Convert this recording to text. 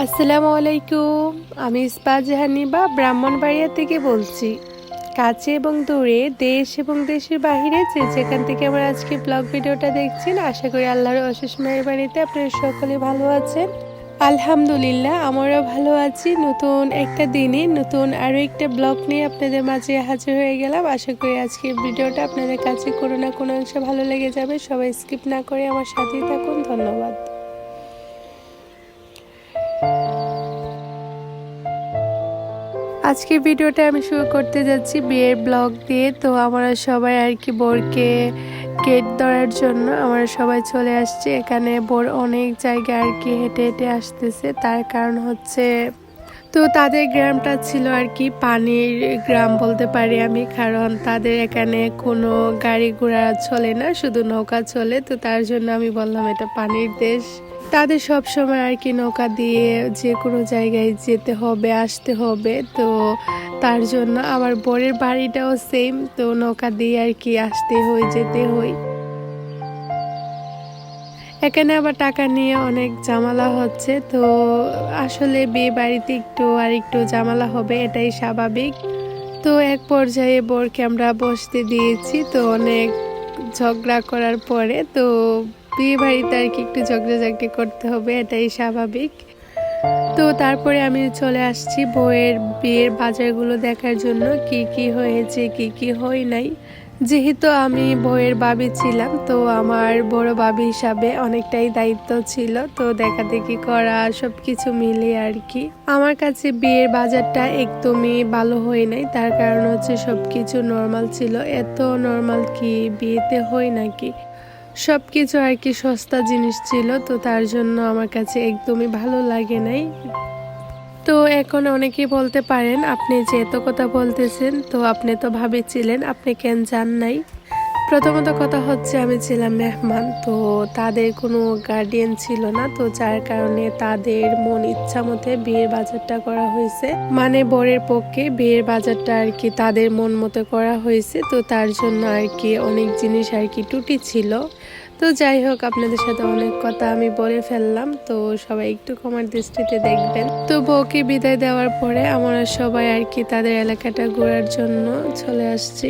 আসসালামু আলাইকুম। আমি ইস্পা জাহানিবা ব্রাহ্মণবাড়িয়া থেকে বলছি। কাছে এবং দূরে, দেশ এবং দেশের বাহিরে যে যেখান থেকে আমার আজকে ব্লগ ভিডিওটা দেখছেন, আশা করি আল্লাহর অশেষ মেহেরবানিতে আপনারা সকলে ভালো আছেন। আলহামদুলিল্লাহ, আমরাও ভালো আছি। নতুন একটা দিনে নতুন আরও একটা ব্লগ নিয়ে আপনাদের মাঝে হাজির হয়ে গেলাম। আশা করি আজকের ভিডিওটা আপনাদের কাছে কোনো না কোনো অংশে ভালো লেগে যাবে। সবাই স্কিপ না করে আমার সাথেই থাকুন। ধন্যবাদ। আজকের ভিডিওটা আমি শুরু করতে যাচ্ছি বিয়ের ব্লগ দিয়ে। তো আমরা সবাই আর কি বোরকে গেট ধরার জন্য আমরা সবাই চলে আসছি এখানে। বোর অনেক জায়গায় আর কি হেঁটে হেঁটে আসতেছে, তার কারণ হচ্ছে তো তাদের গ্রামটা ছিল আর কি পানির গ্রাম বলতে পারি আমি, কারণ তাদের এখানে কোনো গাড়ি ঘোড়া চলে না, শুধু নৌকা চলে। তো তার জন্য আমি বললাম এটা পানির দেশ। তাদের সব সময় আর কি নৌকা দিয়ে যে কোনো জায়গায় যেতে হবে, আসতে হবে। তো তার জন্য আমার বরের বাড়িটাও সেম, তো নৌকা দিয়ে আর কি আসতে হয়, যেতে হয়। এখানে আবার টাকা নিয়ে অনেক ঝামেলা হচ্ছে। তো আসলে বিয়ে বাড়িতে একটু ঝামেলা হবে, এটাই স্বাভাবিক। তো এক পর্যায়ে বরকে আমরা বসতে দিয়েছি। তো অনেক ঝগড়া করার পরে তো বিয়ে বাড়িতে আর কি একটু ঝগড়াঝাগড়ি করতে হবে, এটাই স্বাভাবিক। তো তারপরে আমি চলে আসছি বউয়ের বিয়ের বাজারগুলো দেখার জন্য, কি কি হয়েছে কি কি হয় নাই। যেহেতু আমি বউয়ের বাবি ছিলাম, তো আমার বড় বাবি হিসাবে অনেকটাই দায়িত্ব ছিল। তো দেখাদেখি করা সব কিছু মিলে আর কি আমার কাছে বিয়ের বাজারটা একদমই ভালো হয় নাই। তার কারণ হচ্ছে সব কিছু নর্মাল ছিল। এত নর্মাল কি বিয়েতে হয় নাকি, সব কিছু আর কি সস্তা জিনিস ছিল। তো তার জন্য আমার কাছে একদমই ভালো লাগে নাই। তো এখন অনেকেই বলতে পারেন আপনি যে এত কথা বলতেছেন, তো আপনি তো ভাবেছিলেন, আপনি কেন যান নাই? প্রথমত কথা হচ্ছে আমি ছিলাম মেহমান, তো তাদের কোনো গার্ডিয়ান ছিল না। তো যার কারণে তাদের মন ইচ্ছা মতে বিয়ের বাজারটা করা হয়েছে, মানে বরের পক্ষে বিয়ের বাজারটা আর কি তাদের মন মতো করা হয়েছে। তো তার জন্য আর কি অনেক জিনিস আর কি ত্রুটি ছিল। তো যাই হোক, আপনাদের সাথে অনেক কথা আমি বলে ফেললাম, তো সবাই একটু ক্ষমার দৃষ্টিতে দেখবেন। তো বউকে বিদায় দেওয়ার পরে আমরা সবাই আর কি তাদের এলাকাটা ঘোরার জন্য চলে আসছি।